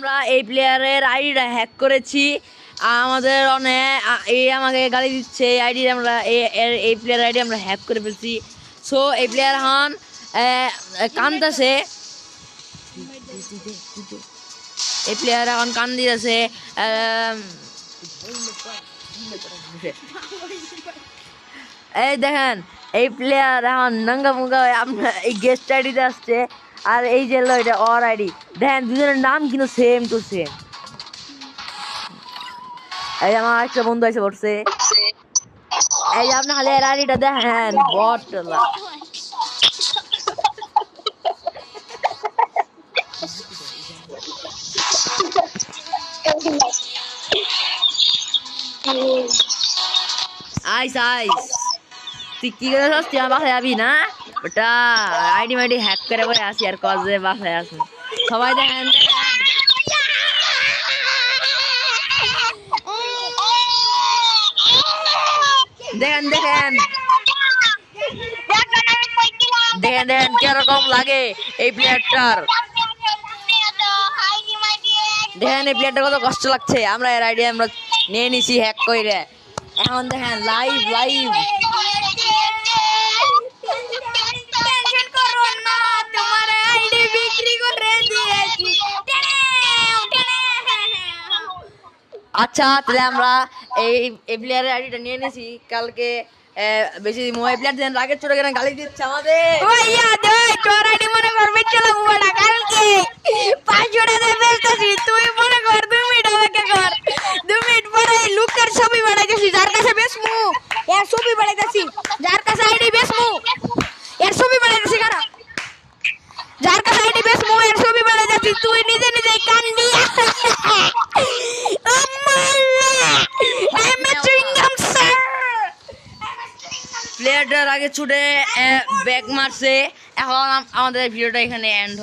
আমরা এই প্লেয়ারের আইডিটা হ্যাক করেছি। আমাদের অনেক আমাকে গালি দিচ্ছে এই আইডি আমরা এই প্লেয়ার আইডি আমরা হ্যাক করে ফেলছি। সো এই প্লেয়ার এখন কান্দাছে, এই প্লেয়ার এখন কান দিয়েছে। এই দেখেন এই প্লেয়ার এখন নাঙ্গা মুঙ্গা আপনার এই গেস্ট আইডিতে আসছে, আর এই যে এটা অর আইডি। দেখেন দুজনের নাম কিন্তু সেম টু সেম। এই আমার একটা বন্ধু এসে পড়ছে, এই যে আপনি খালি এর আইডিটা দেখেন বট। আইস আইস তুই কি করে তুই আমার বাসায় যাবি না ওটা আইডি মাইডি হ্যাক করে পরে আসি আর কজে বাসায় আসুন সবাই। দেখেন দেখেন দেখেন দেখেন দেখেন কিরকম লাগে এই প্লেয়ারটার। দেখেন এই প্লেয়ারটা কত কষ্ট লাগছে। আমরা এর আইডি আমরা নিয়ে নিছি হ্যাক করে। এখন দেখেন লাইভ লাইভ আচ্ছা তাহলে আমরা এই প্লেয়ারের আইডিটা নিয়ে নিয়েছি। কালকে বেশি মোবাইল প্লেয়ার দেন রাগের ছোট কেন গালি দিচ্ছে আমাদের। ওইয়া দে তোর আইডি মনে করবে চলো বড় কালকে 500 টাকা বেচতেছি। তুই মনে কর 2 মিনিট আমাকে কর, 2 মিনিট পরে লুকের ছবি বানাইতেছি যার কাছে বেচমু এর ছবি বানাইতেছি, যার কাছে আইডি বেচমু এর ছবি বানাইতেছি। কারা যার কাছে আইডি বেচমু এর ছবি বানাইতেছি। তুই নিজে নিজে কান্দি প্লেয়ারটার আগে ছুটে ব্যাক মারছে। এখন আমাদের ভিডিওটা এখানে এন্ড